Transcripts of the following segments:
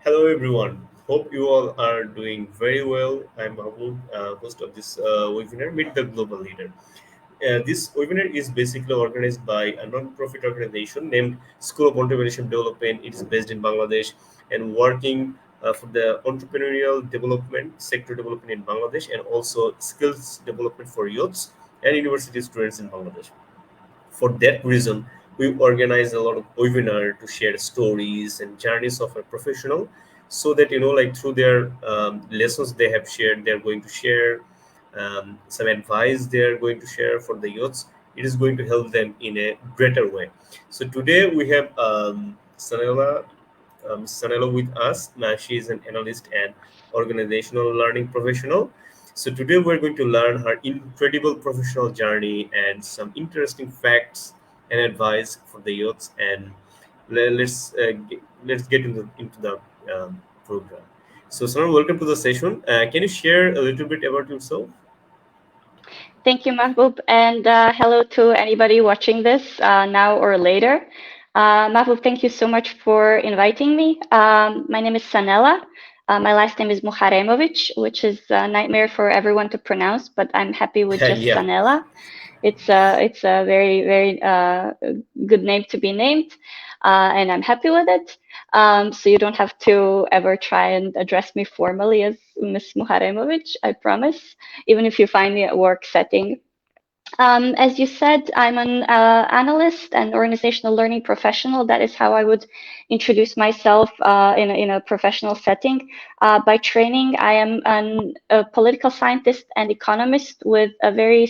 Hello, everyone. Hope you all are doing very well. I'm Mahmoud, host of this webinar, Meet the Global Leader. This webinar is basically organized by a non-profit organization named School of Entrepreneurship Development. It is based in Bangladesh and working for the entrepreneurial development, sector development in Bangladesh, and also skills development for youths and university students in Bangladesh. For that reason, we organize a lot of webinar to share stories and journeys of a professional, so that like through their lessons they have shared, they're going to share some advice they are going to share for the youths. It is going to help them in a greater way. So today we have Sanela with us. Now she is an analyst and organizational learning professional. So today we're going to learn her incredible professional journey and some interesting facts and advice for the youths. And let's get into the program. So Sanela, welcome to the session. Can you share a little bit about yourself? Thank you, Mahbub, and hello to anybody watching this now or later. Mahbub, thank you so much for inviting me. My name is Sanela. My last name is Muharemovic, which is a nightmare for everyone to pronounce, but I'm happy with just Yeah. Sanela. It's a very good name to be named, and I'm happy with it. So you don't have to ever try and address me formally as Miss Muharemovic, I promise, even if you find me at work setting. As you said, I'm an analyst and organizational learning professional. That is how I would introduce myself in a professional setting. By training, I am a political scientist and economist with a very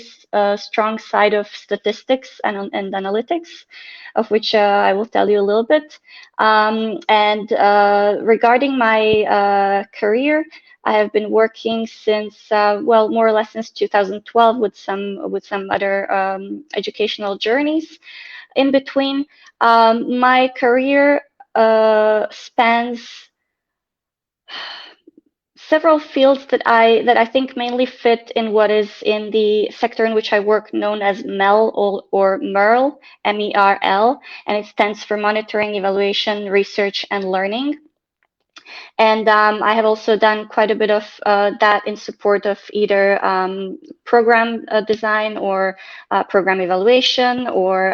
strong side of statistics and analytics, of which I will tell you a little bit. And regarding my career, I have been working since, well, more or less since 2012 with some other educational journeys in between. My career spans several fields that I think mainly fit in what is in the sector in which I work, known as MEL or MERL, MERL, and it stands for Monitoring, Evaluation, Research, and Learning. And I have also done quite a bit of that in support of either program design or program evaluation, or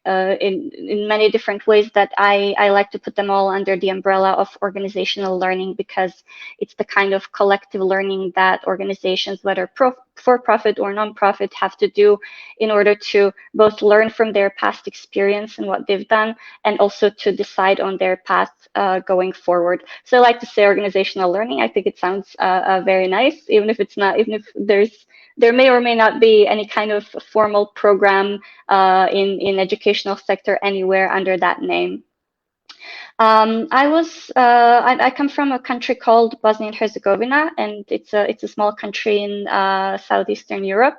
in many different ways that I like to put them all under the umbrella of organizational learning, because it's the kind of collective learning that organizations, whether for profit or non-profit, have to do in order to both learn from their past experience and what they've done, and also to decide on their path going forward. So I like to say organizational learning. I think it sounds very nice, even if it's not, even if there may or may not be any kind of formal program in educational sector anywhere under that name. I come from a country called Bosnia and Herzegovina, and it's a small country in southeastern Europe.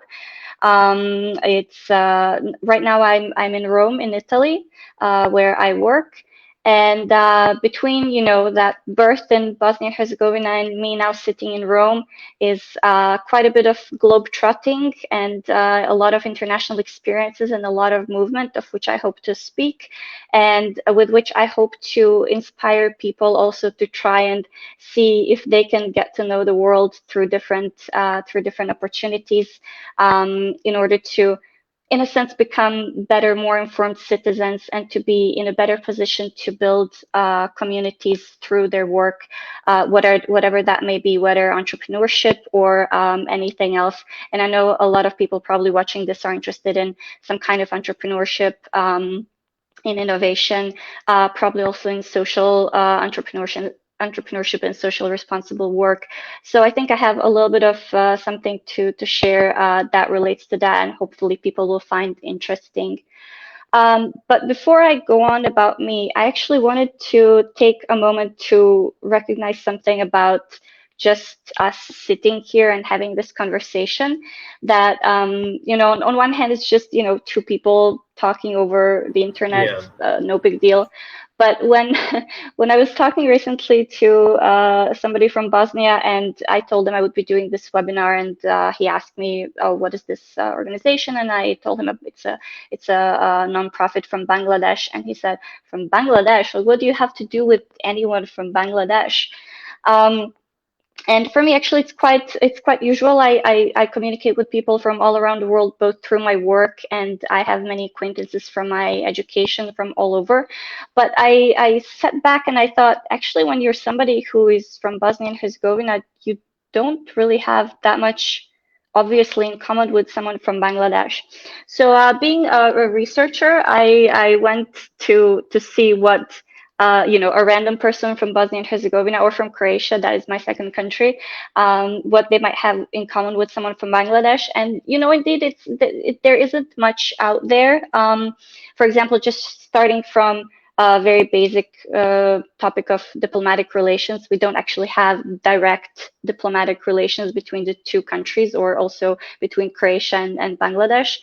It's Right now I'm in Rome in Italy, where I work. And between, that birth in Bosnia and Herzegovina and me now sitting in Rome is quite a bit of globe trotting and a lot of international experiences and a lot of movement, of which I hope to speak, and with which I hope to inspire people also to try and see if they can get to know the world through different opportunities, in order to, in a sense, become better, more informed citizens, and to be in a better position to build communities through their work, whatever that may be, whether entrepreneurship or anything else. And I know a lot of people probably watching this are interested in some kind of entrepreneurship. In innovation, probably also in social entrepreneurship and social responsible work. So I think I have a little bit of something to share that relates to that, and hopefully people will find interesting. But before I go on about me, I actually wanted to take a moment to recognize something about just us sitting here and having this conversation. That, on one hand, it's just, two people talking over the internet, Yeah. no big deal. But when when I was talking recently to somebody from Bosnia, and I told him I would be doing this webinar, and he asked me, "Oh, what is this organization?" And I told him it's a nonprofit from Bangladesh, and he said, "From Bangladesh? Well, what do you have to do with anyone from Bangladesh?" Um, and for me, actually, it's quite usual. I communicate with people from all around the world, both through my work, and I have many acquaintances from my education from all over. But I sat back and I thought, actually, when you're somebody who is from Bosnia and Herzegovina, you don't really have that much, obviously, in common with someone from Bangladesh. So, being a researcher, I went to see what a random person from Bosnia and Herzegovina or from Croatia, that is my second country, what they might have in common with someone from Bangladesh. And, indeed, there isn't much out there. For example, just starting from a very basic topic of diplomatic relations, we don't actually have direct diplomatic relations between the two countries or also between Croatia and Bangladesh.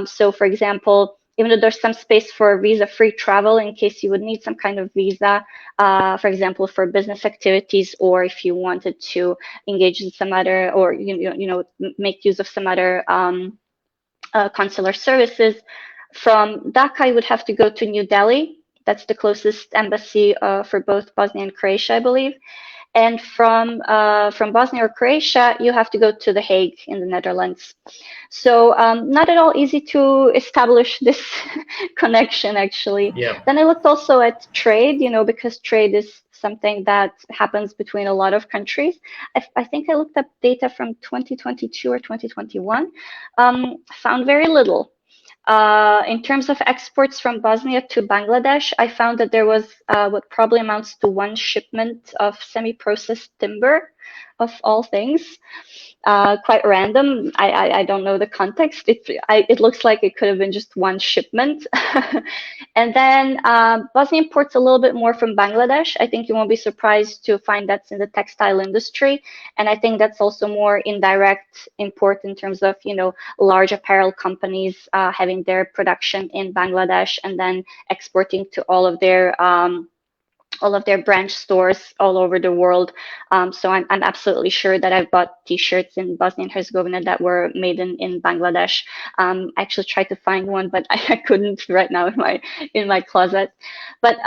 So, for example, even though there's some space for visa-free travel in case you would need some kind of visa, for example, for business activities, or if you wanted to engage in some other, or make use of some other consular services. From Dhaka, you would have to go to New Delhi. That's the closest embassy for both Bosnia and Croatia, I believe. And from Bosnia or Croatia, you have to go to The Hague in the Netherlands. So not at all easy to establish this connection, actually. Yeah. Then I looked also at trade, because trade is something that happens between a lot of countries. I think I looked up data from 2022 or 2021, found very little. In terms of exports from Bosnia to Bangladesh, I found that there was what probably amounts to one shipment of semi-processed timber, of all things. Quite random. I don't know the context. It looks like it could have been just one shipment. And then Bosnia imports a little bit more from Bangladesh. I think you won't be surprised to find that's in the textile industry. And I think that's also more indirect import in terms of, large apparel companies having their production in Bangladesh and then exporting to all of their branch stores all over the world. So I'm absolutely sure that I've bought T-shirts in Bosnia and Herzegovina that were made in Bangladesh. I actually tried to find one, but I couldn't right now in my closet. But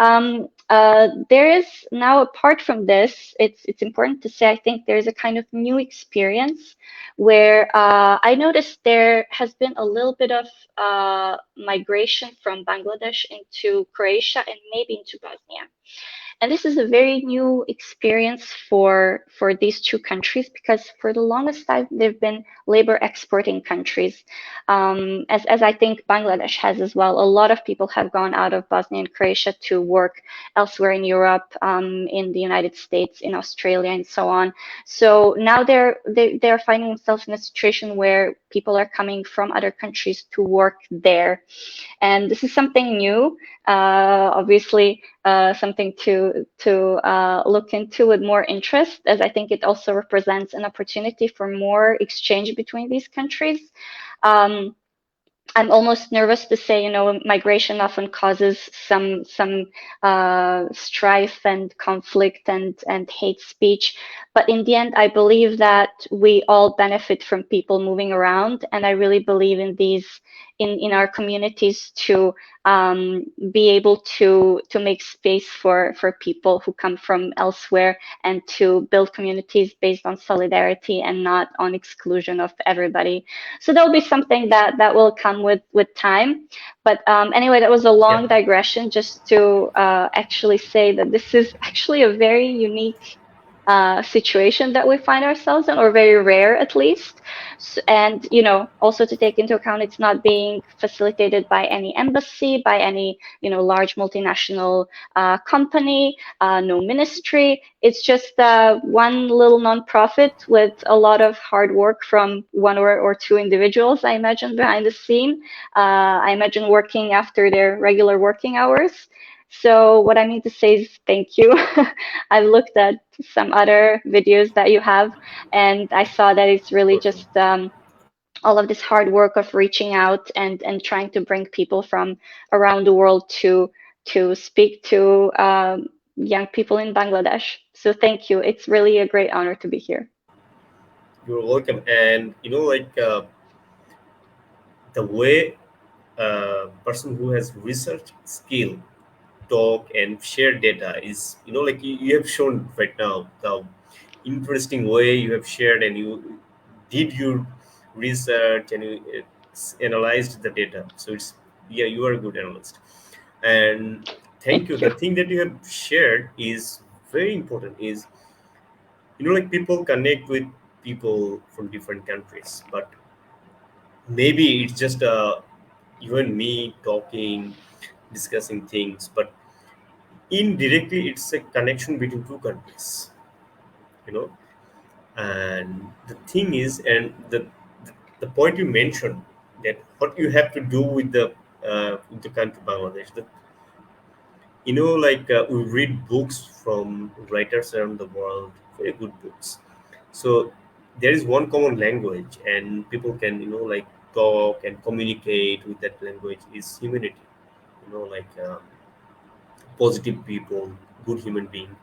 there is now, apart from this, it's important to say, I think there's a kind of new experience where I noticed there has been a little bit of migration from Bangladesh into Croatia and maybe into Bosnia. And this is a very new experience for these two countries because for the longest time they've been labor exporting countries, as I think Bangladesh has as well. A lot of people have gone out of Bosnia and Croatia to work elsewhere in Europe, in the United States, in Australia, and so on. So now they're finding themselves in a situation where people are coming from other countries to work there, and this is something new. Obviously, something to look into with more interest, as I think it also represents an opportunity for more exchange between these countries. Um, I'm almost nervous to say, migration often causes some strife and conflict and hate speech. But in the end, I believe that we all benefit from people moving around, and I really believe in these in our communities to be able to make space for people who come from elsewhere and to build communities based on solidarity and not on exclusion of everybody. So there'll be something that will come with time. But anyway, that was a Yeah. long digression just to actually say that this is actually a very unique situation that we find ourselves in, or very rare at least. And also to take into account, it's not being facilitated by any embassy, by any large multinational company, no ministry. It's just one little nonprofit with a lot of hard work from one or two individuals, I imagine, behind the scene. I imagine working after their regular working hours. So what I mean to say is thank you. I've looked at some other videos that you have, and I saw that it's really Perfect. just all of this hard work of reaching out and trying to bring people from around the world to to speak to young people in Bangladesh. So thank you. It's really a great honor to be here. You're welcome. And the way a person who has research skill talk and share data is, you have shown right now the interesting way you have shared, and you did your research, and you analyzed the data. So it's, yeah, you are a good analyst. And thank you. Thank you. The thing that you have shared is very important. Is, people connect with people from different countries, but maybe it's just you and me talking, discussing things, but indirectly it's a connection between two countries, you know and the thing is, and the point you mentioned, that what you have to do with the country Bangladesh, we read books from writers around the world, very good books. So there is one common language, and people can, talk and communicate with that language, is humanity. Positive people, good human being.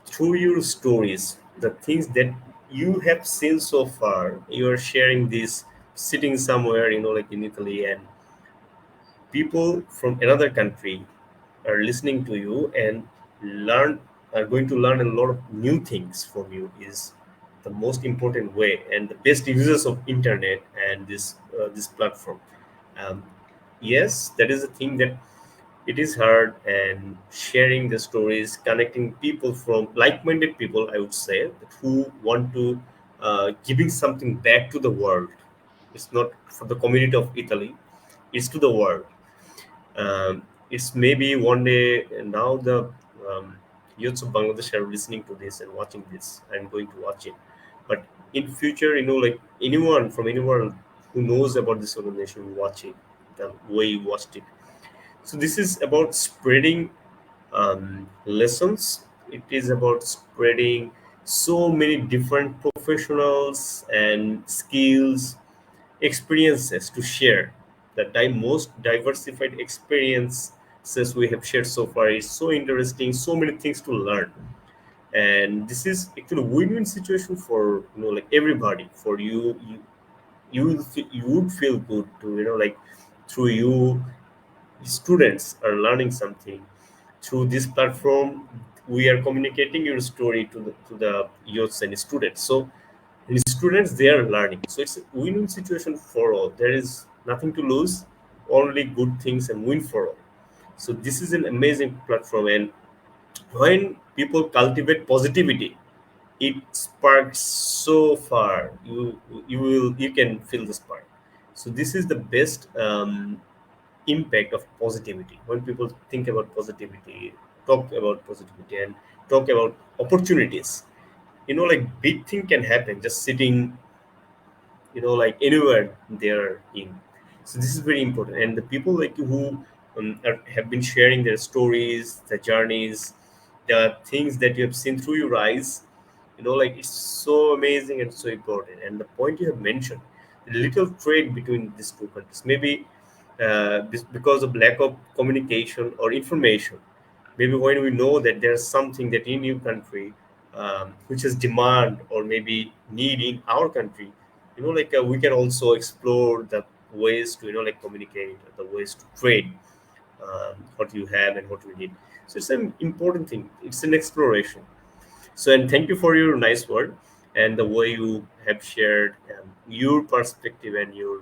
Through your stories, the things that you have seen so far, you are sharing this, sitting somewhere, like in Italy, and people from another country are listening to you and learn are going to learn a lot of new things from you, is the most important way, and the best users of internet and this platform. um, yes, that is the thing, that it is hard, and sharing the stories, connecting people from like-minded people, I would say, that who want to giving something back to the world. It's not for the community of Italy, it's to the world. It's maybe one day, now the um, youths of Bangladesh are listening to this and watching this. I'm going to watch it, but in future, like anyone from anywhere who knows about this organization will watch it the way you watched it. So this is about spreading lessons. It is about spreading so many different professionals and skills, experiences to share. The most diversified experiences we have shared so far is so interesting. So many things to learn, and this is actually a win-win situation for, like everybody. For you, you would feel good to, through you, students are learning something. Through this platform, we are communicating your story to the youths and students. So and students, they are learning, so it's a win-win situation for all. There is nothing to lose, only good things, and win for all. So this is an amazing platform, and when people cultivate positivity, it sparks so far. You can feel the spark. So this is the best impact of positivity. When people think about positivity, talk about positivity, and talk about opportunities, like big thing can happen just sitting, like anywhere they're in. So this is very important, and the people like you who have been sharing their stories, the journeys, the things that you have seen through your eyes, it's so amazing and so important. And the point you have mentioned, the little trade between these two countries, maybe because of lack of communication or information. Maybe when we know that there's something that in your country, which is demand or maybe need in our country, we can also explore the ways to, communicate, the ways to trade what you have and what we need. So it's an important thing, it's an exploration. So, and thank you for your nice word and the way you have shared your perspective and your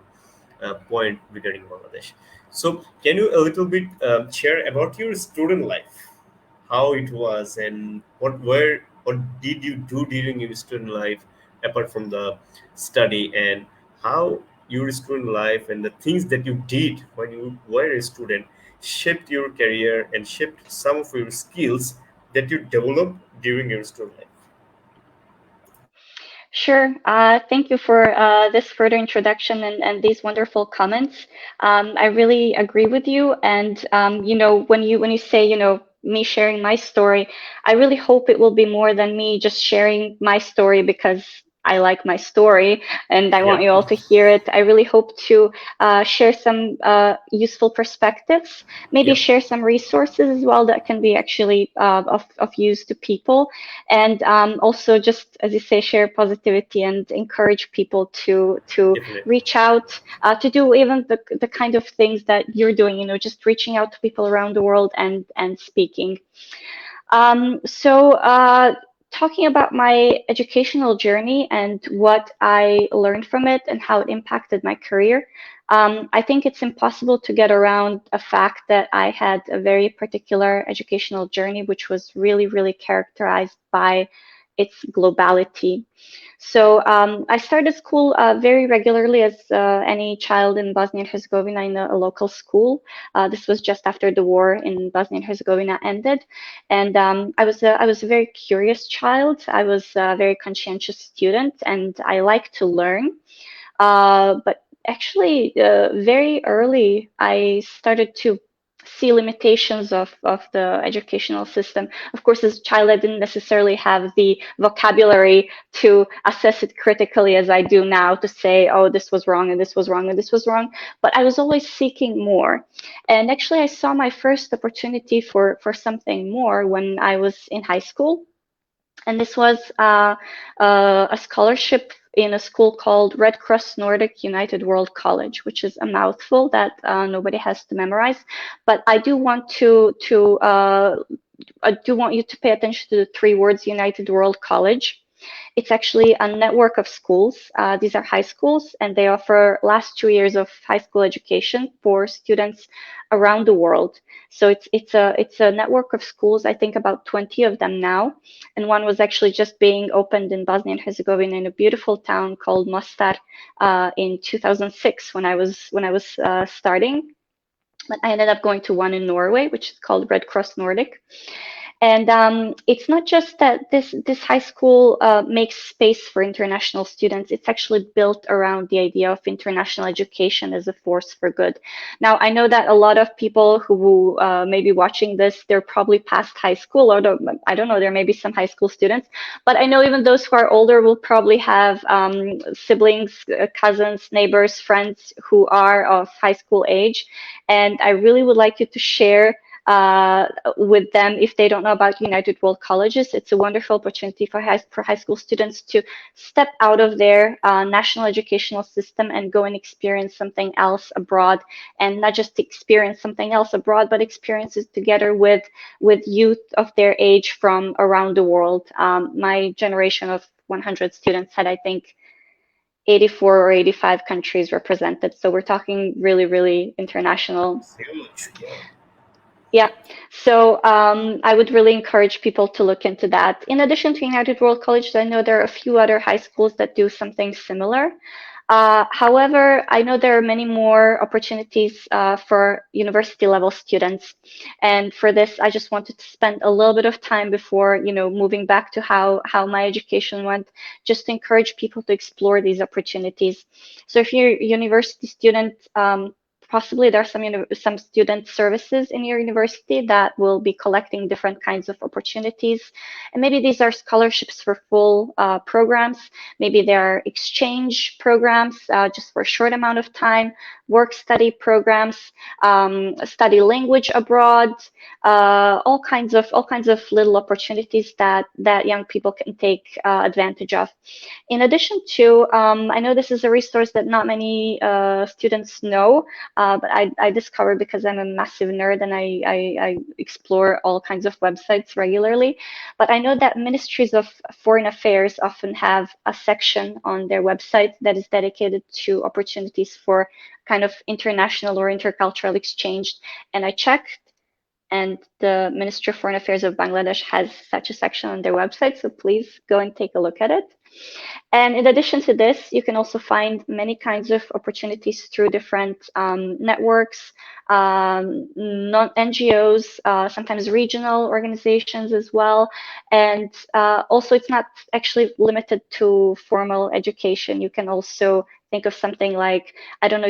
point regarding Bangladesh. So, can you a little bit share about your student life, how it was, and what did you do during your student life apart from the study, and how your student life and the things that you did when you were a student shaped your career and shaped some of your skills that you developed during your student life. Sure. Thank you for this further introduction and these wonderful comments. I really agree with you. And when you say, me sharing my story, I really hope it will be more than me just sharing my story because I like my story and I want Yeah, you all to hear it. I really hope to share some useful perspectives, maybe yeah, share some resources as well that can be actually of use to people, and also just, as you say, share positivity and encourage people to definitely. reach out, to do even the kind of things that you're doing, just reaching out to people around the world and speaking. So, talking about my educational journey and what I learned from it and how it impacted my career, I think it's impossible to get around a fact that I had a very particular educational journey, which was really, really characterized by its globality. So I started school very regularly as any child in Bosnia and Herzegovina in a local school. This was just after the war in Bosnia and Herzegovina ended, and I was a very curious child. I was a very conscientious student, and I like to learn. But actually, very early, I started to see limitations of the educational system. Of course, as a child, I didn't necessarily have the vocabulary to assess it critically as I do now to say, oh, this was wrong and this was wrong and this was wrong. But I was always seeking more. And actually, I saw my first opportunity for something more when I was in high school. And this was a scholarship in a school called Red Cross Nordic United World College, which is a mouthful that nobody has to memorize. But I do want you to pay attention to the three words United World College. It's actually a network of schools. These are high schools, and they offer last 2 years of high school education for students around the world. So it's a network of schools. I think about 20 of them now, and one was actually just being opened in Bosnia and Herzegovina in a beautiful town called Mostar in 2006 when I was starting. But I ended up going to one in Norway, which is called Red Cross Nordic. And it's not just that this high school makes space for international students. It's actually built around the idea of international education as a force for good. Now, I know that a lot of people who may be watching this, they're probably past high school, or I don't know, there may be some high school students, but I know even those who are older will probably have siblings, cousins, neighbors, friends who are of high school age. And I really would like you to share with them if they don't know about United World Colleges. It's a wonderful opportunity for high school students to step out of their national educational system and go and experience something else abroad, and not just experience something else abroad, but experience it together with youth of their age from around the world. My generation of 100 students had, I think, 84 or 85 countries represented. So we're talking really, really international. It's huge. Yeah. Yeah, so I would really encourage people to look into that. In addition to United World College, I know there are a few other high schools that do something similar. However, I know there are many more opportunities for university level students. And for this, I just wanted to spend a little bit of time before, moving back to how my education went, just to encourage people to explore these opportunities. So if you're a university student, possibly there are some student services in your university that will be collecting different kinds of opportunities, and maybe these are scholarships for full programs. Maybe there are exchange programs just for a short amount of time, work study programs, study language abroad, all kinds of little opportunities that young people can take advantage of. In addition to, I know this is a resource that not many students know, but I discovered because I'm a massive nerd and I explore all kinds of websites regularly. But I know that ministries of foreign affairs often have a section on their website that is dedicated to opportunities for kind of international or intercultural exchange. And I checked, and the Ministry of Foreign Affairs of Bangladesh has such a section on their website. So please go and take a look at it. And in addition to this, you can also find many kinds of opportunities through different networks, non NGOs, sometimes regional organizations as well. And also, it's not actually limited to formal education. You can also think of something like, I don't know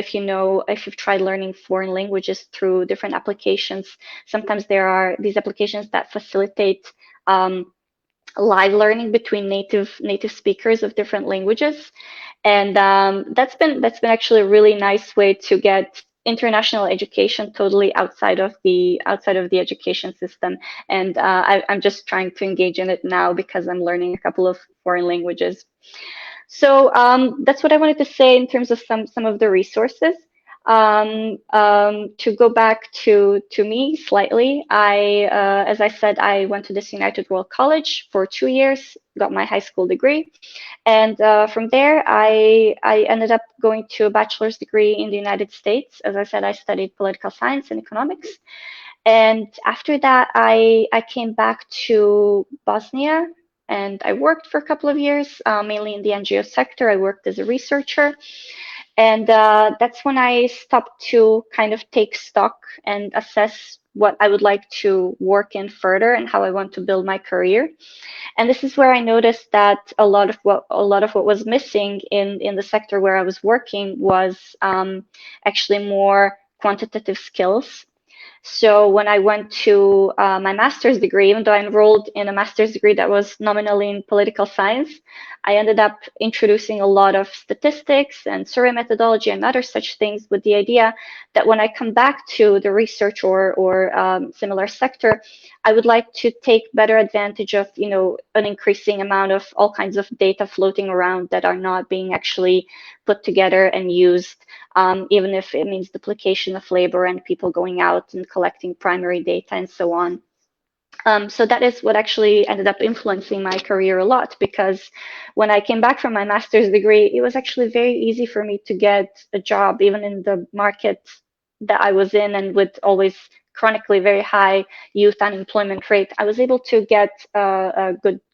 if you've tried learning foreign languages through different applications. Sometimes there are these applications that facilitate live learning between native speakers of different languages, and that's been actually a really nice way to get international education totally outside of the education system. And I'm just trying to engage in it now because I'm learning a couple of foreign languages. So that's what I wanted to say in terms of some of the resources. To go back to me slightly, as I said, I went to this United World College for 2 years, got my high school degree, and from there I ended up going to a bachelor's degree in the United States. As I said, I studied political science and economics, and after that, I came back to Bosnia and I worked for a couple of years, mainly in the NGO sector. I worked as a researcher. And that's when I stopped to kind of take stock and assess what I would like to work in further and how I want to build my career. And this is where I noticed that a lot of what was missing in the sector where I was working was actually more quantitative skills. So when I went to my master's degree, even though I enrolled in a master's degree that was nominally in political science, I ended up introducing a lot of statistics and survey methodology and other such things with the idea that when I come back to the research or similar sector, I would like to take better advantage of, an increasing amount of all kinds of data floating around that are not being actually put together and used, even if it means duplication of labor and people going out and collecting primary data and so on. So that is what actually ended up influencing my career a lot, because when I came back from my master's degree, it was actually very easy for me to get a job, even in the market that I was in, and with always chronically very high youth unemployment rate, I was able to get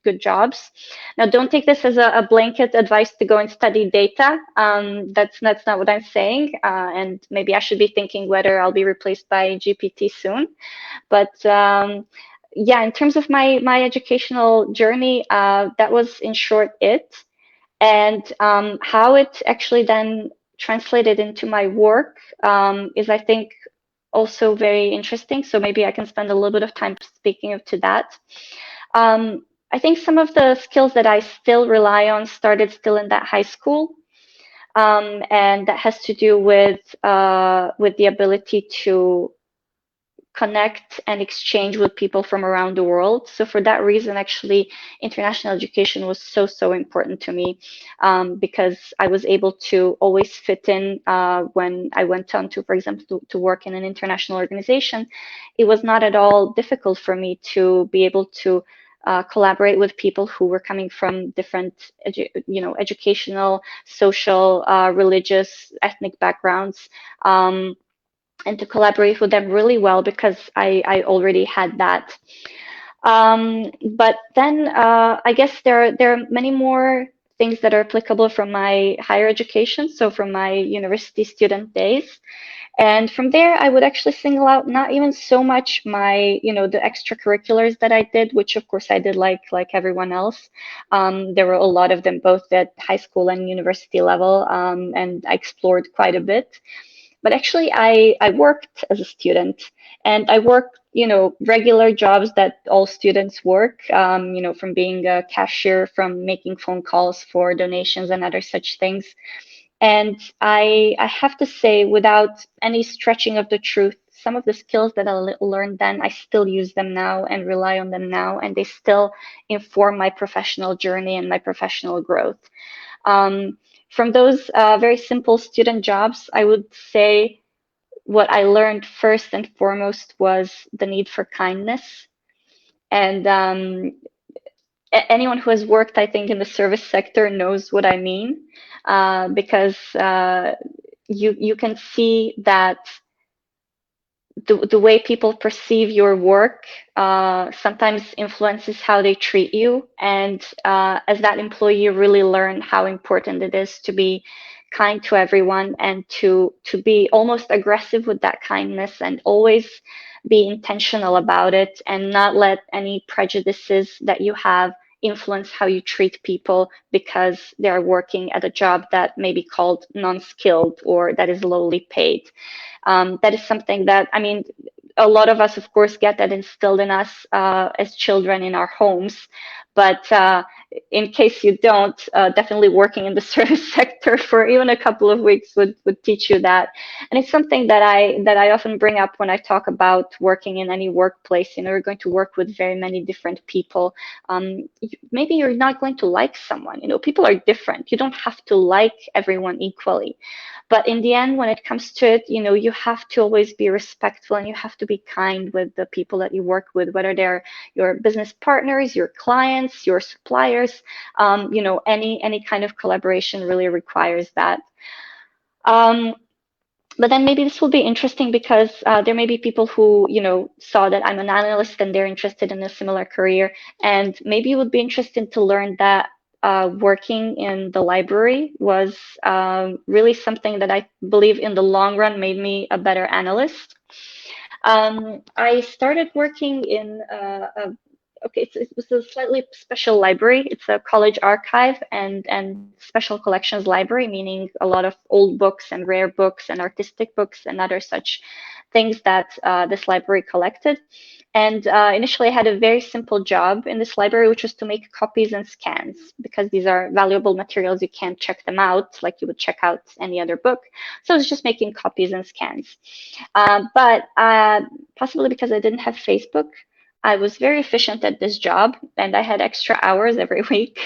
good jobs. Now, don't take this as a blanket advice to go and study data. That's not what I'm saying, and maybe I should be thinking whether I'll be replaced by GPT soon. But yeah, in terms of my educational journey, that was in short it. And how it actually then translated into my work is, I think, also very interesting. So maybe I can spend a little bit of time speaking of to that. I think some of the skills that I still rely on started still in that high school, and that has to do with the ability to connect and exchange with people from around the world. So for that reason, actually, international education was so important to me, because I was able to always fit in when I went on to, for example, to work in an international organization. It was not at all difficult for me to be able to collaborate with people who were coming from different, educational, social, religious, ethnic backgrounds. And to collaborate with them really well because I already had that. But then I guess there are many more things that are applicable from my higher education, so from my university student days. And from there, I would actually single out not even so much my, the extracurriculars that I did, which of course I did like everyone else. There were a lot of them both at high school and university level, and I explored quite a bit. But actually, I worked as a student, and I worked, regular jobs that all students work, from being a cashier, from making phone calls for donations and other such things. And I have to say, without any stretching of the truth, some of the skills that I learned then, I still use them now and rely on them now, and they still inform my professional journey and my professional growth. Um, from those very simple student jobs, I would say what I learned first and foremost was the need for kindness. And anyone who has worked, I think, in the service sector knows what I mean, because you can see that the way people perceive your work sometimes influences how they treat you. And as that employee, you really learn how important it is to be kind to everyone and to be almost aggressive with that kindness and always be intentional about it and not let any prejudices that you have influence how you treat people because they're working at a job that may be called non-skilled or that is lowly paid. That is something that, I mean, a lot of us, of course, get that instilled in us as children in our homes. But in case you don't, definitely working in the service sector for even a couple of weeks would teach you that. And it's something that I often bring up when I talk about working in any workplace. You're going to work with very many different people. Maybe you're not going to like someone. People are different. You don't have to like everyone equally. But in the end, when it comes to it, you have to always be respectful and you have to be kind with the people that you work with, whether they're your business partners, your clients, your suppliers. Any kind of collaboration really requires that. Um, but then maybe this will be interesting because there may be people who, saw that I'm an analyst and they're interested in a similar career. And maybe it would be interesting to learn that working in the library was really something that I believe in the long run made me a better analyst. I started working in okay, it was a slightly special library. It's a college archive and special collections library, meaning a lot of old books and rare books and artistic books and other such things that this library collected. And initially, I had a very simple job in this library, which was to make copies and scans, because these are valuable materials. You can't check them out like you would check out any other book. So I was just making copies and scans. But possibly because I didn't have Facebook, I was very efficient at this job and I had extra hours every week.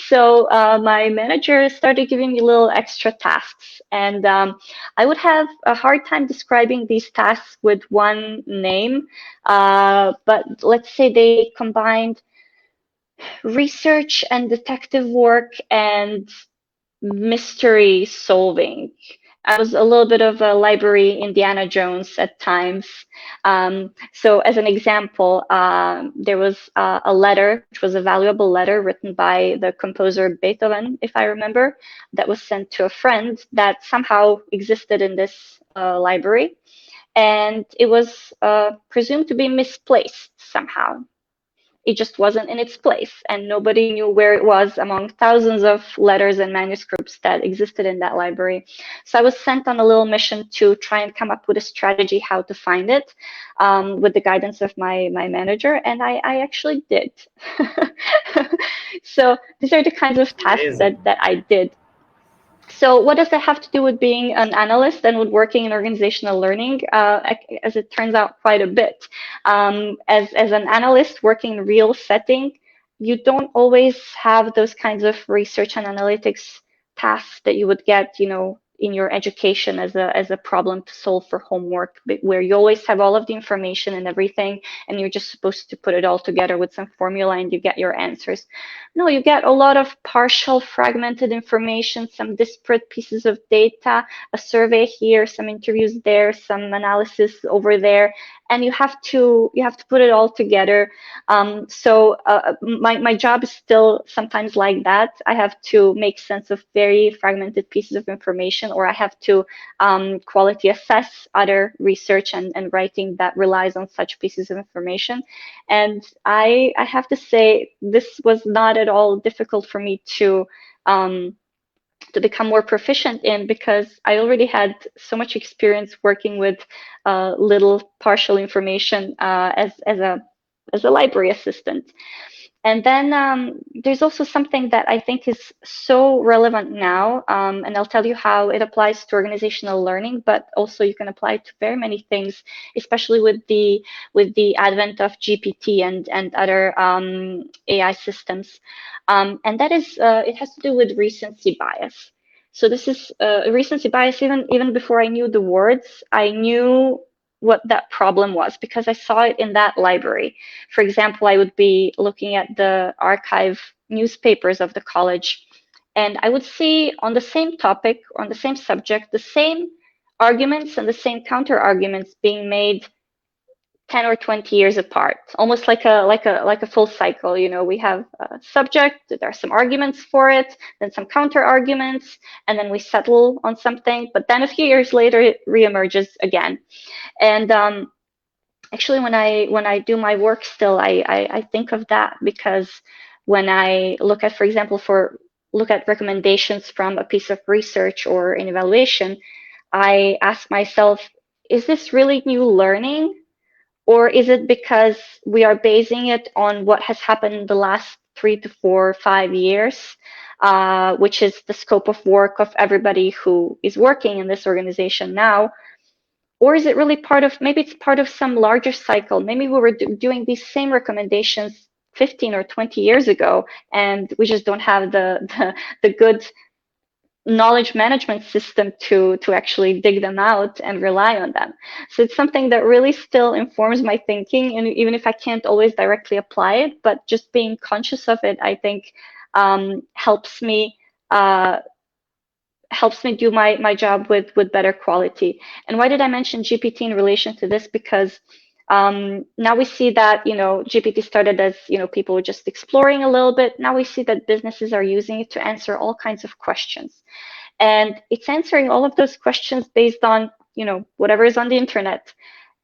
So my manager started giving me little extra tasks, and I would have a hard time describing these tasks with one name. But let's say they combined research and detective work and mystery solving. I was a little bit of a library Indiana Jones at times. So, as an example, there was a letter, which was a valuable letter written by the composer Beethoven, if I remember, that was sent to a friend that somehow existed in this library. And it was presumed to be misplaced somehow. It just wasn't in its place, and nobody knew where it was among thousands of letters and manuscripts that existed in that library. So I was sent on a little mission to try and come up with a strategy how to find it, with the guidance of my manager, and I actually did. So these are the kinds of tasks Amazing. that I did. So what does that have to do with being an analyst and with working in organizational learning? As it turns out, quite a bit. As an analyst working in real setting, you don't always have those kinds of research and analytics tasks that you would get, in your education as a problem to solve for homework, where you always have all of the information and everything, and you're just supposed to put it all together with some formula and you get your answers. No, you get a lot of partial fragmented information, some disparate pieces of data, a survey here, some interviews there, some analysis over there, and you have to put it all together. So my job is still sometimes like that. I have to make sense of very fragmented pieces of information, or I have to quality assess other research and writing that relies on such pieces of information. And I have to say, this was not at all difficult for me to become more proficient in, because I already had so much experience working with little partial information as a library assistant. And then there's also something that I think is so relevant now, and I'll tell you how it applies to organizational learning, but also you can apply it to very many things, especially with the advent of GPT and other AI systems. And that is, it has to do with recency bias. So this is recency bias. Even before I knew the words, I knew what that problem was because I saw it in that library. For example, I would be looking at the archive newspapers of the college, and I would see on the same topic, on the same subject, the same arguments and the same counter arguments being made 10 or 20 years apart, almost like a full cycle. We have a subject, there are some arguments for it, then some counter arguments, and then we settle on something, but then a few years later it reemerges again. And actually, when I do my work still, I think of that, because when I look at, for example, look at recommendations from a piece of research or an evaluation, I ask myself, is this really new learning? Or is it because we are basing it on what has happened in the last 3 to 4, 5 years, which is the scope of work of everybody who is working in this organization now? Or is it really part of, maybe it's part of some larger cycle? Maybe we were doing these same recommendations 15 or 20 years ago, and we just don't have the good knowledge management system to actually dig them out and rely on them. So it's something that really still informs my thinking, and even if I can't always directly apply it, but just being conscious of it, I think helps me uh, helps me do my job with better quality. And why did I mention GPT in relation to this? Because now we see that, GPT started as, people were just exploring a little bit. Now we see that businesses are using it to answer all kinds of questions. And it's answering all of those questions based on, whatever is on the internet.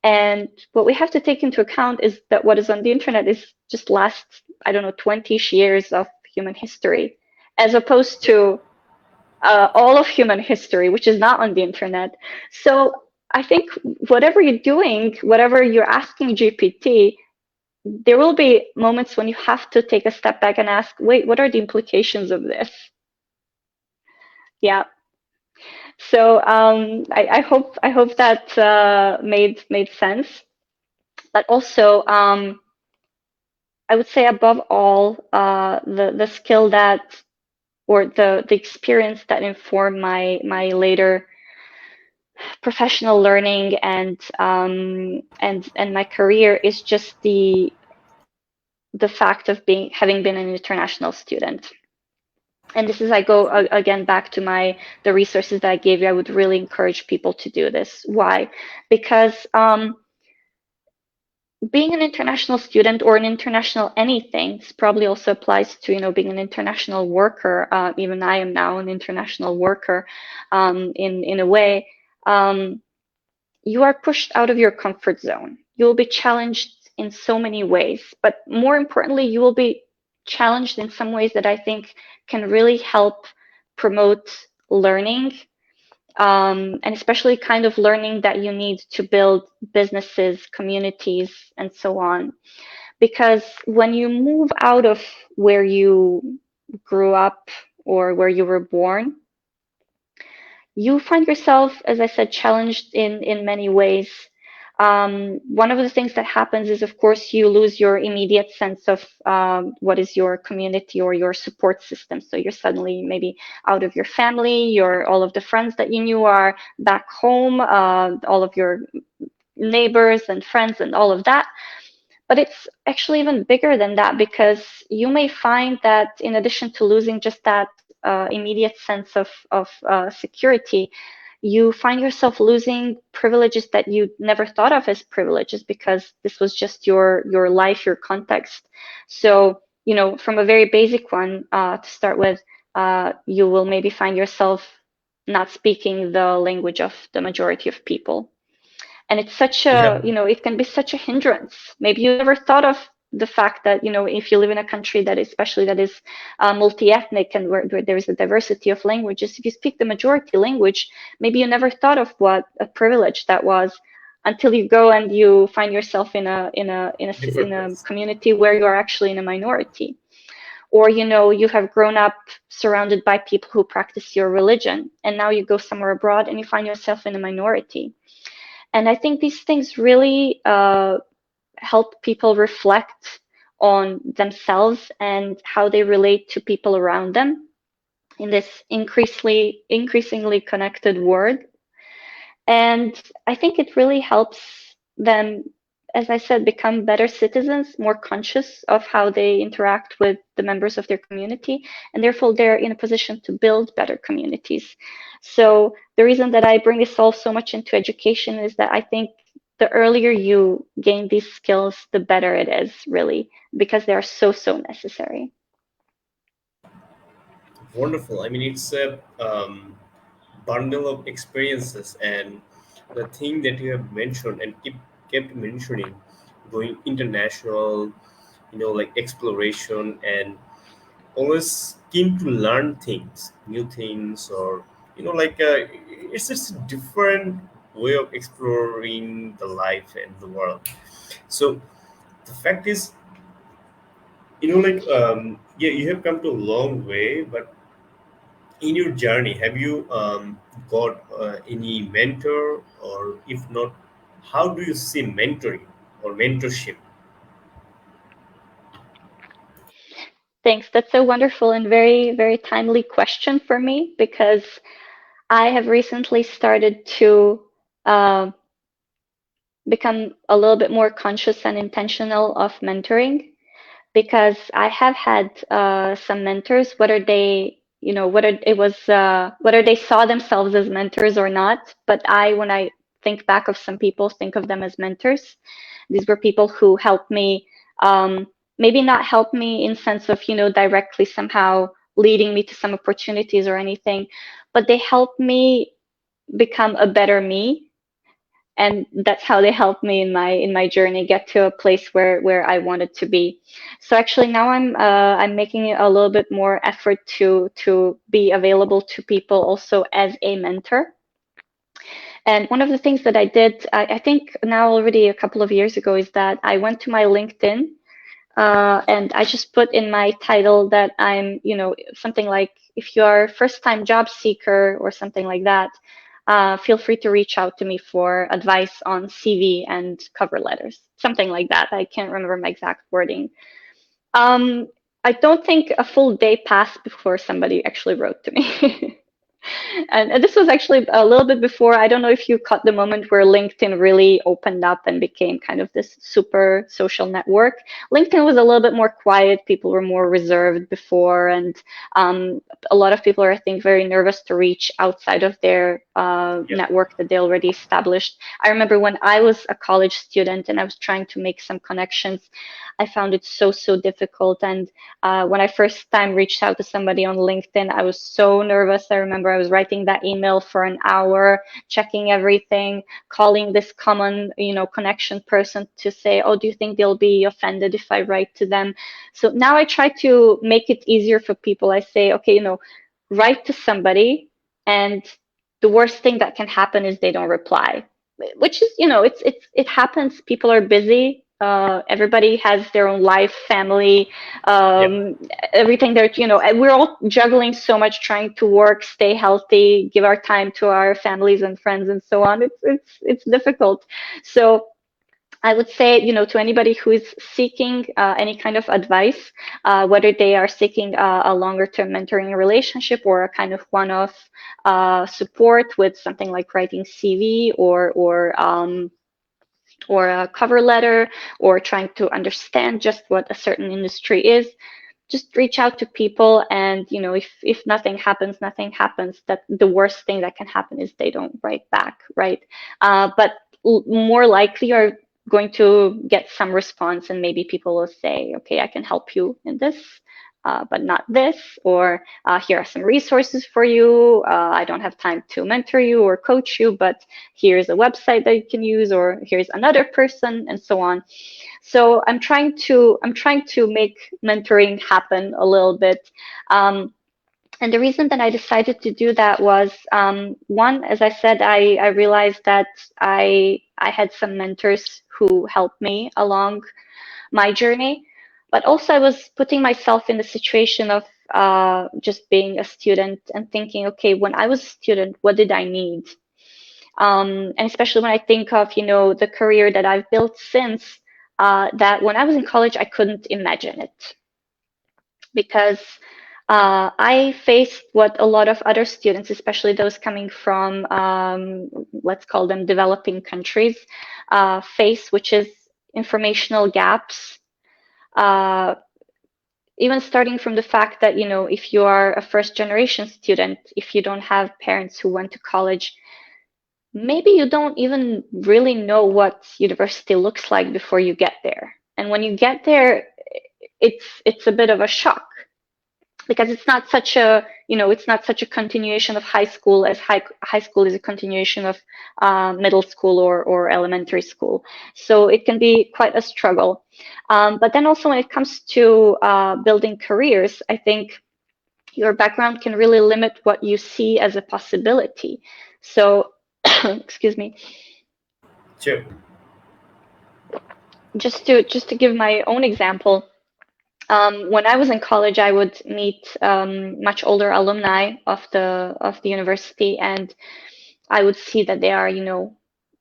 And what we have to take into account is that what is on the internet is just last, I don't know, 20-ish years of human history, as opposed to all of human history, which is not on the internet. So I think whatever you're doing, whatever you're asking GPT, there will be moments when you have to take a step back and ask, wait, what are the implications of this? Yeah. So I hope that made sense. But also, I would say above all, the skill that, or the experience that informed my later professional learning and my career is just the fact of having been an international student. And this is, I go again back to the resources that I gave you. I would really encourage people to do this. Why? Because being an international student or an international anything, this probably also applies to, being an international worker. Even I am now an international worker, in a way. You are pushed out of your comfort zone. You will be challenged in so many ways, but more importantly, you will be challenged in some ways that I think can really help promote learning, and especially kind of learning that you need to build businesses, communities, and so on. Because when you move out of where you grew up or where you were born, you find yourself, as I said, challenged in many ways. One of the things that happens is, of course, you lose your immediate sense of what is your community or your support system. So you're suddenly maybe out of your family, all of the friends that you knew are back home, all of your neighbors and friends and all of that. But it's actually even bigger than that, because you may find that in addition to losing just that immediate sense of security, you find yourself losing privileges that you never thought of as privileges, because this was just your life, your context. So, from a very basic one to start with, you will maybe find yourself not speaking the language of the majority of people. And it's such Yeah, it can be such a hindrance. Maybe you never thought of the fact that, if you live in a country that is, especially that is multi-ethnic, and where there is a diversity of languages, if you speak the majority language, maybe you never thought of what a privilege that was, until you go and you find yourself in different a place. community where you are actually in a minority. Or, you have grown up surrounded by people who practice your religion, and now you go somewhere abroad and you find yourself in a minority. And I think these things really help people reflect on themselves and how they relate to people around them in this increasingly connected world. And I think it really helps them, as I said, become better citizens, more conscious of how they interact with the members of their community, and therefore they're in a position to build better communities. So the reason that I bring this all so much into education is that I think the earlier you gain these skills, the better it is, really, because they are so necessary. Wonderful. I mean, it's a bundle of experiences, and the thing that you have mentioned and kept mentioning, going international, like exploration, and always keen to learn things, new things, or like it's just different way of exploring the life and the world. So the fact is, yeah, you have come to a long way, but in your journey, have you got any mentor, or if not, how do you see mentoring or mentorship? Thanks. That's a wonderful and very, very timely question for me because I have recently started to uh, become a little bit more conscious and intentional of mentoring because I have had some mentors, whether they, whether they saw themselves as mentors or not. But when I think back of some people, think of them as mentors. These were people who helped me, um, maybe not help me in sense of, directly somehow leading me to some opportunities or anything, but they helped me become a better me, and that's how they helped me in my journey get to a place where I wanted to be. So actually now I'm making a little bit more effort to be available to people also as a mentor. And one of the things that I did, I think now already a couple of years ago, is that I went to my LinkedIn, and I just put in my title that I'm, something like, if you're a first-time job seeker or something like that, feel free to reach out to me for advice on CV and cover letters, something like that. I can't remember my exact wording. Um, I don't think a full day passed before somebody actually wrote to me. And this was actually a little bit before, I don't know if you caught the moment where LinkedIn really opened up and became kind of this super social network. LinkedIn was a little bit more quiet. People were more reserved before. And a lot of people are, I think, very nervous to reach outside of their Yeah. network that they already established. I remember when I was a college student and I was trying to make some connections, I found it so, so difficult. And when I first time reached out to somebody on LinkedIn, I was so nervous. I remember I was writing that email for an hour, checking everything, calling this common, connection person to say, oh, do you think they'll be offended if I write to them? So now I try to make it easier for people. I say, okay, write to somebody, and the worst thing that can happen is they don't reply, which is, it happens. People are busy. Everybody has their own life, family, Yeah. everything there, and we're all juggling so much, trying to work, stay healthy, give our time to our families and friends and so on. It's difficult. So I would say, to anybody who is seeking any kind of advice, whether they are seeking a longer term mentoring relationship or a kind of one-off support with something like writing CV or a cover letter, or trying to understand just what a certain industry is, just reach out to people. And if nothing happens, nothing happens. That the worst thing that can happen is they don't write back, right? But more likely you're going to get some response, and maybe people will say, okay, I can help you in this, but not this, or here are some resources for you. I don't have time to mentor you or coach you, but here's a website that you can use, or here's another person, and so on. So I'm trying to make mentoring happen a little bit. And the reason that I decided to do that was, one, as I said, I realized that I had some mentors who helped me along my journey, but also I was putting myself in the situation of just being a student and thinking, okay, when I was a student, what did I need? And especially when I think of, the career that I've built since, that when I was in college, I couldn't imagine it because I faced what a lot of other students, especially those coming from, let's call them developing countries, face, which is informational gaps. Uh, Even starting from the fact that, if you are a first generation student, if you don't have parents who went to college, maybe you don't even really know what university looks like before you get there. And when you get there, it's a bit of a shock because it's not such a continuation of high school as high school is a continuation of middle school or elementary school. So it can be quite a struggle. But then also when it comes to building careers, I think your background can really limit what you see as a possibility. So excuse me, Sure. just to give my own example, when I was in college, I would meet much older alumni of the university, and I would see that they are,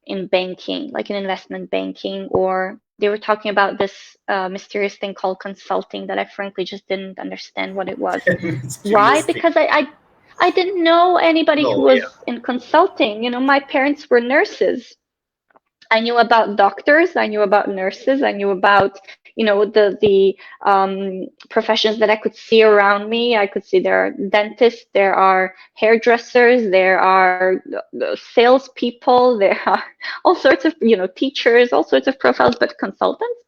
in banking, like in investment banking, or they were talking about this mysterious thing called consulting that I frankly just didn't understand what it was. Why? Mysterious thing. Because I didn't know anybody who No, was yeah. in consulting. My parents were nurses. I knew about doctors, I knew about nurses, I knew about, the professions that I could see around me. I could see there are dentists, there are hairdressers, there are salespeople, there are all sorts of, teachers, all sorts of profiles, but consultants,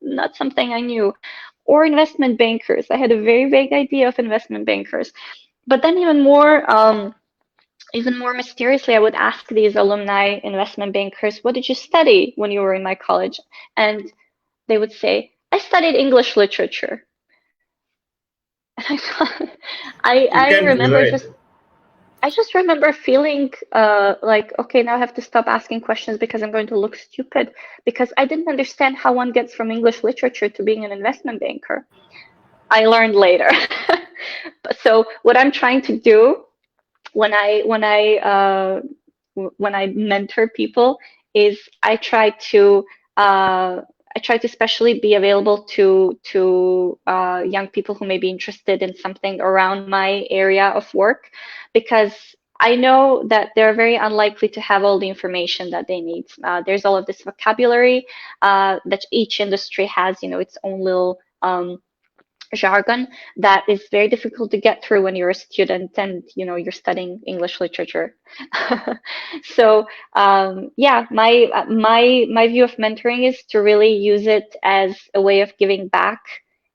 not something I knew. Or investment bankers. I had a very vague idea of investment bankers. But then even more mysteriously, I would ask these alumni investment bankers, what did you study when you were in my college? And they would say, I studied English literature. And You I can remember relate. just I just remember feeling like, okay, now I have to stop asking questions because I'm going to look stupid because I didn't understand how one gets from English literature to being an investment banker. I learned later. So what I'm trying to do when I mentor people is I try to especially be available to young people who may be interested in something around my area of work, because I know that they're very unlikely to have all the information that they need. There's all of this vocabulary that each industry has, its own little jargon that is very difficult to get through when you're a student and you're studying English literature. So yeah, my view of mentoring is to really use it as a way of giving back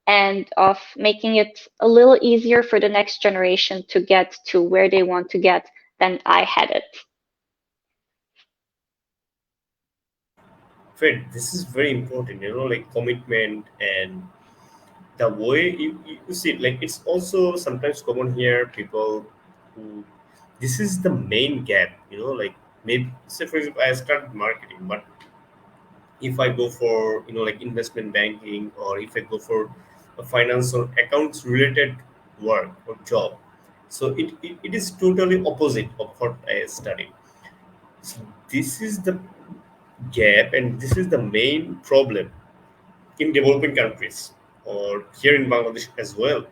and of making it a little easier for the next generation to get to where they want to get than I had it. Fred, this is very important, like commitment and the way you see it. Like it's also sometimes common here, people who, this is the main gap, like maybe, say for example, I started marketing, but if I go for, like investment banking, or if I go for a finance or accounts related work or job, so it is totally opposite of what I studied. So this is the gap, and this is the main problem in developing countries or here in Bangladesh as well.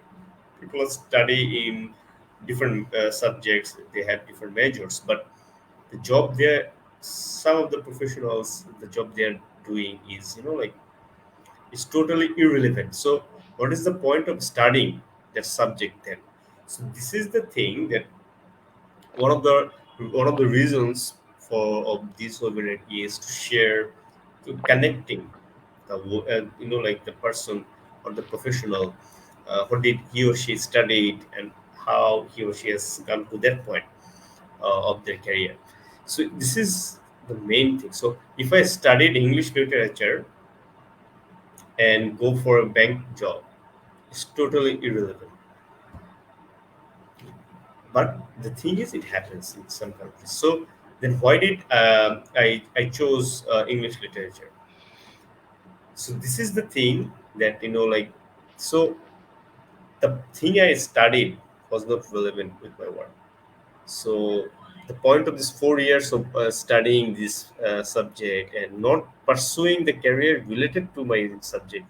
People study in different subjects, they have different majors, but the job there, some of the professionals, the job they are doing is, like, it's totally irrelevant. So what is the point of studying that subject then? So this is the thing that one of the one of the reasons for of this webinar is to share, to connecting the like the person or the professional, what did he or she studied and how he or she has come to that point of their career. So this is the main thing. So if I studied English literature and go for a bank job, it's totally irrelevant. But the thing is, it happens in some countries. So then, why did I chose English literature? So this is the thing that, like, so the thing I studied was not relevant with my work. So the point of this 4 years of studying this subject and not pursuing the career related to my subject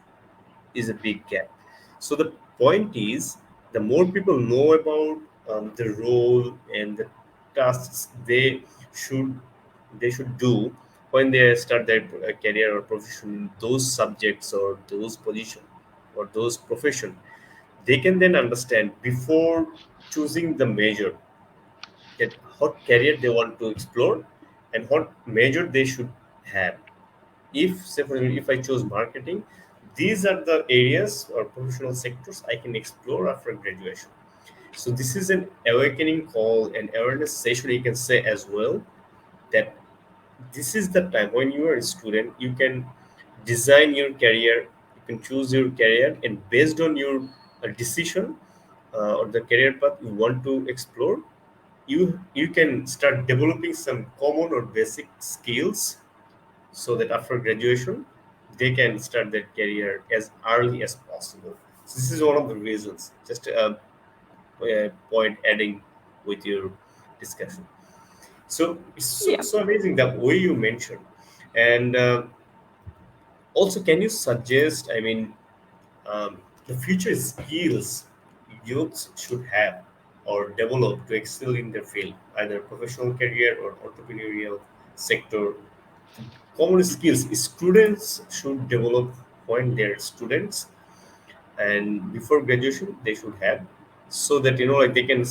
is a big gap. So the point is, the more people know about the role and the tasks should they should do when they start their career or profession in those subjects or those position or those profession, they can then understand before choosing the major that what career they want to explore and what major they should have. If, say for example, if I choose marketing, these are the areas or professional sectors I can explore after graduation. So this is an awakening call and awareness session, you can say as well, that this is the time when you are a student, you can design your career, you can choose your career, and based on your decision or the career path you want to explore, you can start developing some common or basic skills so that after graduation they can start their career as early as possible. So this is one of the reasons. Just a point adding with your discussion. So it's so, Yeah. so amazing the way you mentioned. And also, can you suggest, I mean, the future skills youths should have or develop to excel in their field, either professional career or entrepreneurial sector? Common skills students should develop when they're students and before graduation they should have, so that like they can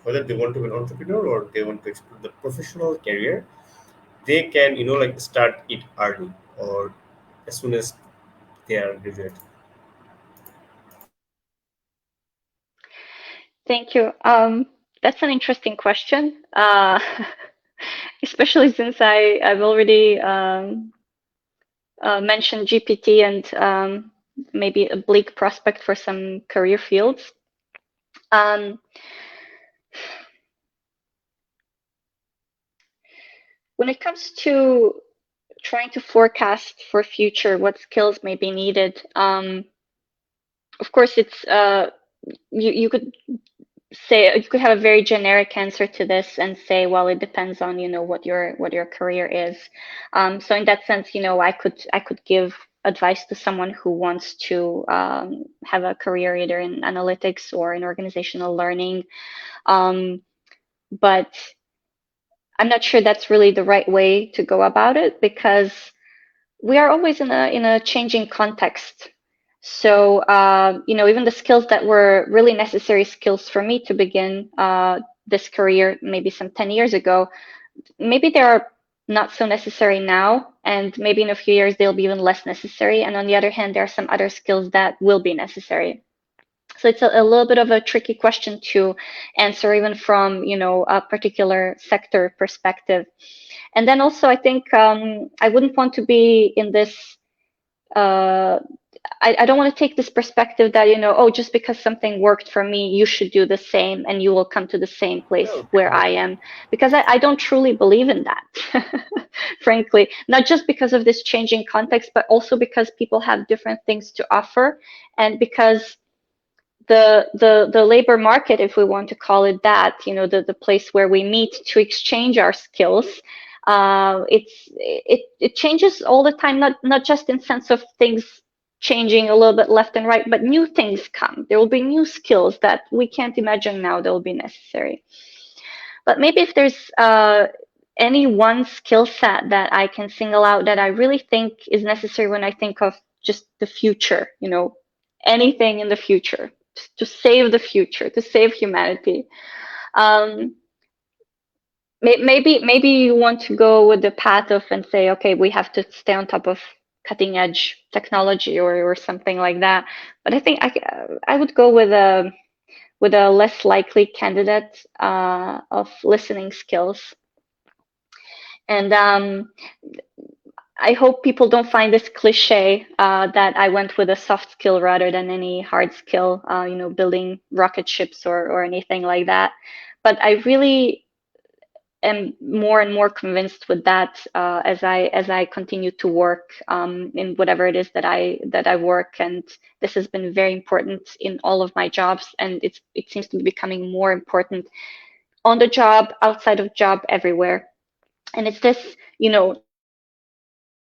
whether they want to be an entrepreneur or they want to explore the professional career, they can like start it early or as soon as they are graduate. Thank you. That's an interesting question, especially since I've already mentioned GPT and maybe a bleak prospect for some career fields. Um, when it comes to trying to forecast for future what skills may be needed, of course, it's you could say you could have a very generic answer to this and say, well, it depends on what your career is. So in that sense, I could give advice to someone who wants to have a career either in analytics or in organizational learning. But I'm not sure that's really the right way to go about it because we are always in a changing context. So even the skills that were really necessary skills for me to begin this career maybe some 10 years ago, maybe they are not so necessary now, and maybe in a few years they'll be even less necessary. And on the other hand, there are some other skills that will be necessary. So it's a little bit of a tricky question to answer, even from a particular sector perspective. And then also, I think I wouldn't want to be in this. Uh, I don't want to take this perspective that, oh, just because something worked for me, you should do the same and you will come to the same place No, where I definitely. am. Because I don't truly believe in that, frankly. Not just because of this changing context, but also because people have different things to offer. And because the labor market, if we want to call it that, the place where we meet to exchange our skills, it changes all the time, not just in sense of things changing a little bit left and right, but new things come. There will be new skills that we can't imagine now that will be necessary. But maybe if there's any one skill set that I can single out that I really think is necessary when I think of just the future, anything in the future, to save the future, to save humanity. Um, maybe you want to go with the path of and say, okay, we have to stay on top of cutting edge technology or something like that. But I think I would go with a less likely candidate of listening skills. And I hope people don't find this cliche that I went with a soft skill rather than any hard skill, building rocket ships or anything like that. But I really am more and more convinced with that as I continue to work in whatever it is that I work, and this has been very important in all of my jobs, and it seems to be becoming more important on the job, outside of job, everywhere. And it's this, not just knowing what you want to do,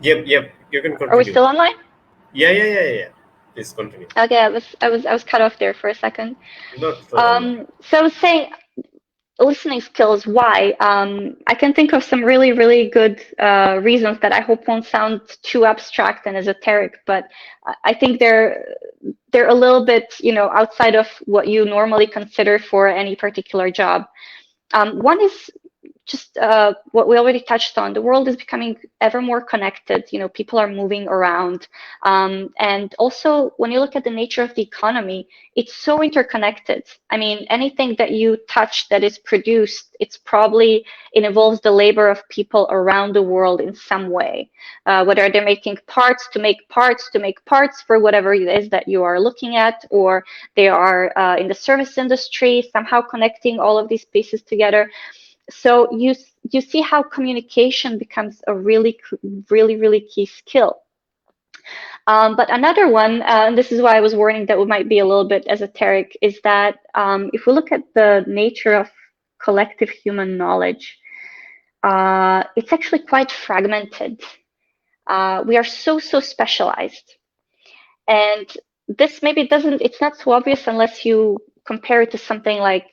Yep, you can Are we continue. still online? Yeah. Please continue. Okay, I was cut off there for a second. Not at all, no. So I was saying listening skills. Why? I can think of some really, really good reasons that I hope won't sound too abstract and esoteric, but I think they're a little bit, outside of what you normally consider for any particular job. One is just what we already touched on. The world is becoming ever more connected. People are moving around. And also, when you look at the nature of the economy, it's so interconnected. I mean, anything that you touch that is produced, it involves the labor of people around the world in some way. Whether they're making parts to make parts to make parts for whatever it is that you are looking at, or they are in the service industry, somehow connecting all of these pieces together. So you see how communication becomes a really key skill. But another one, and this is why I was warning that it might be a little bit esoteric, is that if we look at the nature of collective human knowledge, it's actually quite fragmented. We are so specialized. And this maybe it's not so obvious unless you compare it to something like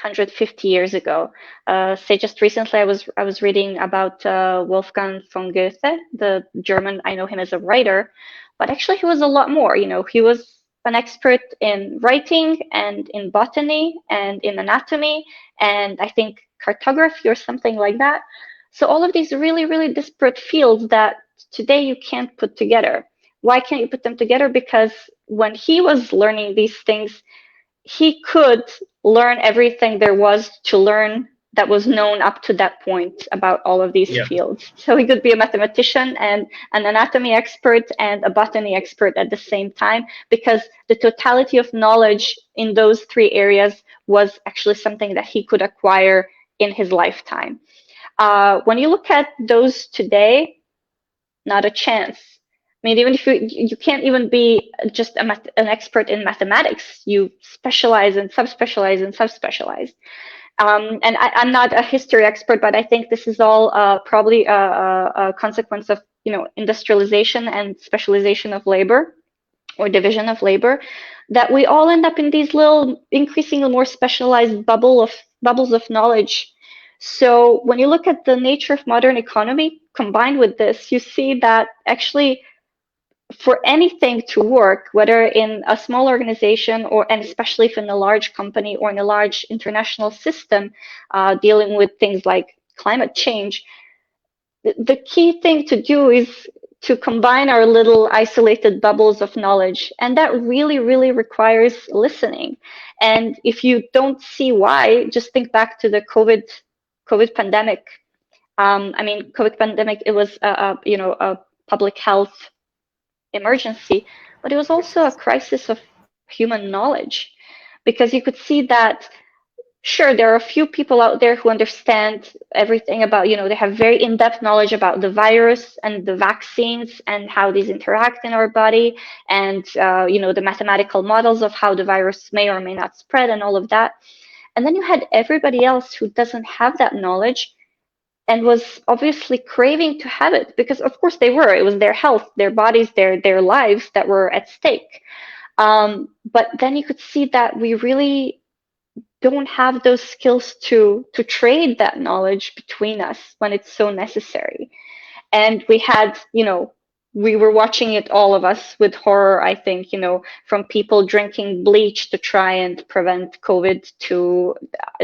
150 years ago. Say just recently, I was reading about Wolfgang von Goethe, the German. I know him as a writer, but actually he was a lot more. He was an expert in writing and in botany and in anatomy and I think cartography or something like that. So all of these really disparate fields that today you can't put together. Why can't you put them together? Because when he was learning these things, he could learn everything there was to learn that was known up to that point about all of these Yeah. fields. So he could be a mathematician and an anatomy expert and a botany expert at the same time, because the totality of knowledge in those three areas was actually something that he could acquire in his lifetime. When you look at those today, not a chance. I mean, even if you can't even be just an expert in mathematics, you specialize and subspecialize and subspecialize. And I'm not a history expert, but I think this is all probably a consequence of industrialization and specialization of labor or division of labor, that we all end up in these little increasingly more specialized bubbles of knowledge. So when you look at the nature of modern economy combined with this, you see that actually for anything to work, whether in a small organization and especially if in a large company or in a large international system dealing with things like climate change, the key thing to do is to combine our little isolated bubbles of knowledge. And that really requires listening. And if you don't see why, just think back to the COVID pandemic. I mean, COVID pandemic, it was a public health emergency, but it was also a crisis of human knowledge, because you could see that sure, there are a few people out there who understand everything about, they have very in-depth knowledge about the virus and the vaccines and how these interact in our body, and the mathematical models of how the virus may or may not spread and all of that. And then you had everybody else who doesn't have that knowledge and was obviously craving to have it, because of course it was their health, their bodies, their lives that were at stake. But then you could see that we really don't have those skills to trade that knowledge between us when it's so necessary. And we were watching it, all of us, with horror, I think, from people drinking bleach to try and prevent COVID to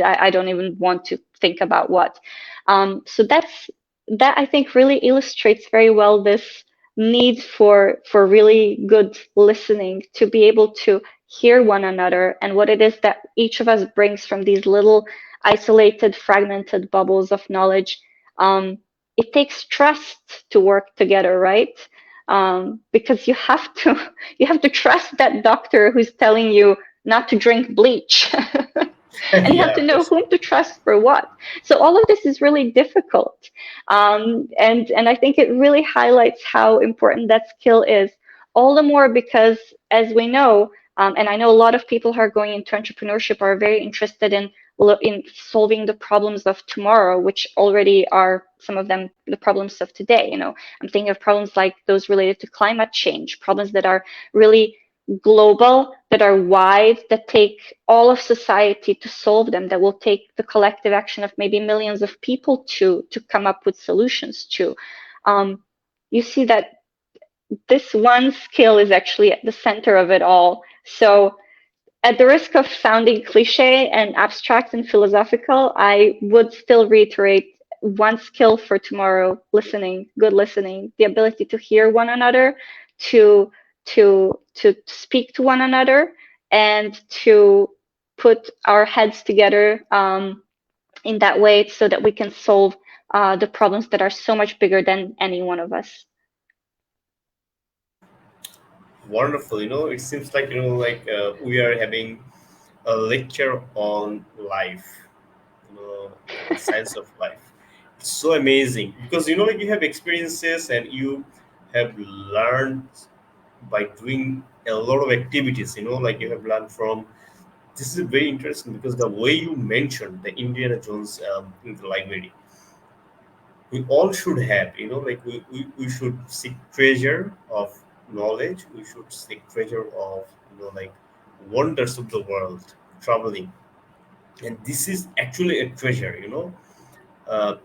I don't even want to think about what. So that I think really illustrates very well this need for really good listening, to be able to hear one another and what it is that each of us brings from these little isolated, fragmented bubbles of knowledge. It takes trust to work together, right? Because you have to trust that doctor who's telling you not to drink bleach. And you have Yeah, to of know course. whom to trust for what. So all of this is really difficult. And I think it really highlights how important that skill is. All the more because, as we know, and I know a lot of people who are going into entrepreneurship are very interested in solving the problems of tomorrow, which already are some of them the problems of today. I'm thinking of problems like those related to climate change, problems that are really global, that are wide, that take all of society to solve them, that will take the collective action of maybe millions of people to come up with solutions to. You see that this one skill is actually at the center of it all. So at the risk of sounding cliche and abstract and philosophical, I would still reiterate one skill for tomorrow: listening, good listening, the ability to hear one another, to to speak to one another, and to put our heads together in that way so that we can solve the problems that are so much bigger than any one of us. Wonderful. It seems like we are having a lecture on life, on science of life. It's so amazing because you have experiences and you have learned by doing a lot of activities. You have learned from. This is very interesting because the way you mentioned the Indiana Jones in the library, we all should have, we should seek treasure of knowledge. We should seek treasure of wonders of the world, traveling. And this is actually a treasure.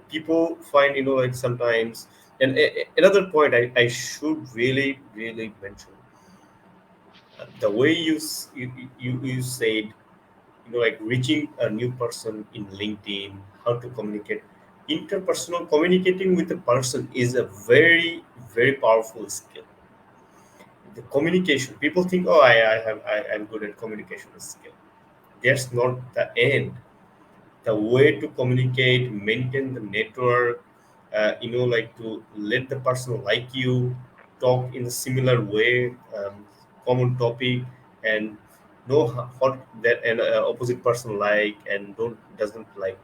People find sometimes. And another point I should really really mention, the way you said, reaching a new person in LinkedIn, how to communicate. Interpersonal communicating with a person is a very very powerful skill. The communication, people think, oh, I'm good at communication skill. That's not the end. The way to communicate, maintain the network, to let the person like you, talk in a similar way, common topic, and know what that an opposite person like and don't doesn't like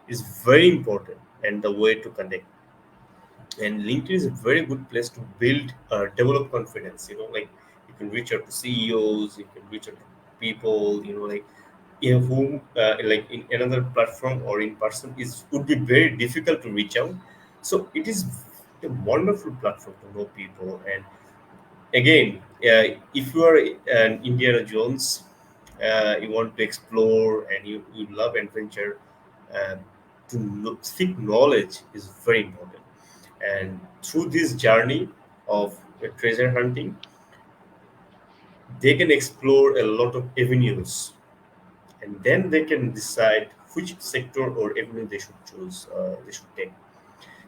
is very important. And the way to connect. And LinkedIn is a very good place to build develop confidence. You can reach out to CEOs, you can reach out to people, in whom in another platform or in person is would be very difficult to reach out. So it is a wonderful platform to know people. And again, if you are an Indiana Jones, you want to explore and you love adventure, uh, to seek knowledge is very important. And through this journey of treasure hunting, they can explore a lot of avenues, and then they can decide which sector or avenue they should choose, they should take.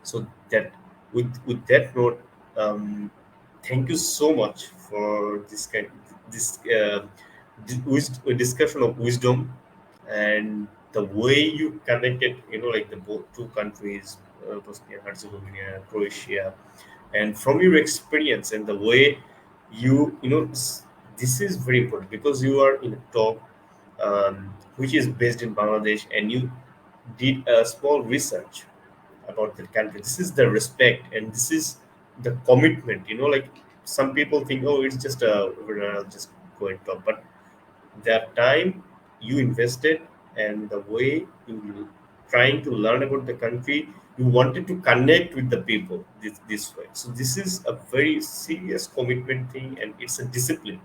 So that, with that note, thank you so much for this discussion of wisdom, and the way you connected, the both two countries, Bosnia and Herzegovina, Croatia, and from your experience and the way this is very important because you are in a talk, which is based in Bangladesh, and you did a small research about the country. This is the respect and this is the commitment. Some people think, oh, it's just I'll just go and talk, but that time you invested and the way you trying to learn about the country, you wanted to connect with the people this way. So this is a very serious commitment thing, and it's a discipline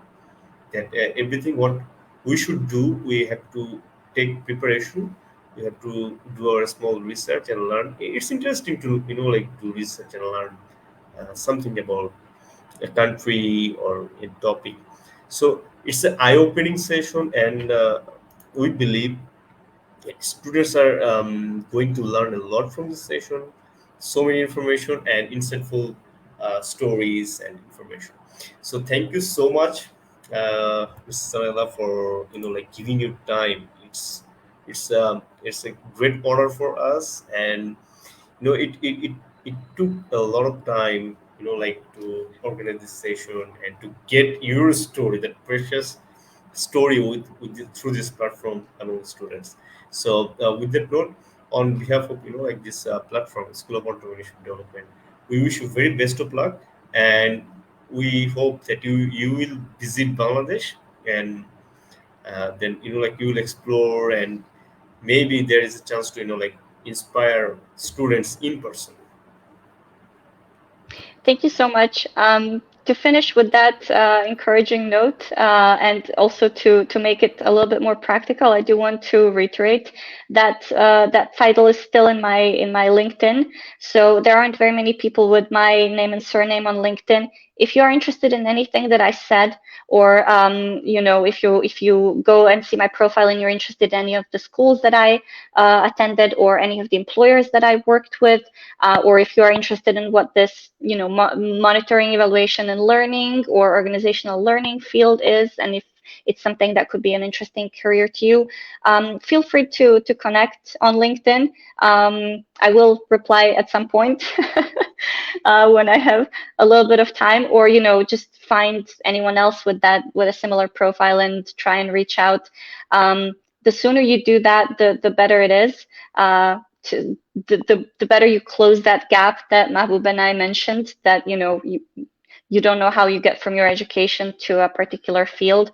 that everything what we should do, we have to take preparation. We have to do our small research and learn. It's interesting to do research and learn something about a country or a topic. So it's an eye-opening session, and we believe students are going to learn a lot from this session. So many information and insightful stories and information. So thank you so much, Mrs. Sanela, for giving your time. It's a great honor for us, and it took a lot of time, to organize this session and to get your story, that precious story, through this platform among students. So with that note, on behalf of this platform, School of Entrepreneurship Development, we wish you very best of luck, and we hope that you will visit Bangladesh, and then you will explore, and maybe there is a chance to inspire students in person. Thank you so much. to finish with that encouraging note, and also to make it a little bit more practical, I do want to reiterate that that title is still in my LinkedIn. So there aren't very many people with my name and surname on LinkedIn. If you are interested in anything that I said, or if you go and see my profile and you're interested in any of the schools that I attended, or any of the employers that I worked with, or if you are interested in what this, monitoring, evaluation, and learning, or organizational learning field is, and if it's something that could be an interesting career to you, feel free to connect on LinkedIn. I will reply at some point when I have a little bit of time, or just find anyone else with a similar profile and try and reach out. The sooner you do that, the better it is. The better you close that gap that Mahbub and I mentioned, that you don't know how you get from your education to a particular field.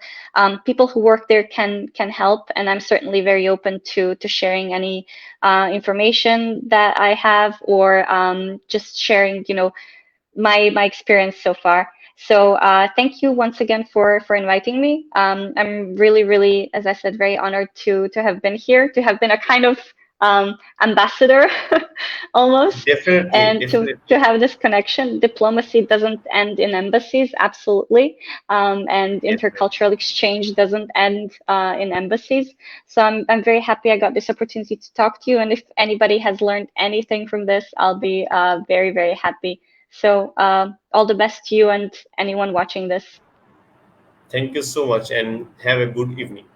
People who work there can help, and I'm certainly very open to sharing any information that I have, or just sharing my experience so far. So thank you once again for inviting me. I'm really, really, as I said, very honored to have been here, to have been a kind of ambassador almost, Definitely, and to definitely, have this connection. Diplomacy doesn't end in embassies, absolutely, and definitely. intercultural exchange doesn't end in embassies. So I'm very happy I got this opportunity to talk to you. And if anybody has learned anything from this, I'll be very, very happy. So all the best to you and anyone watching this. Thank you so much, and have a good evening.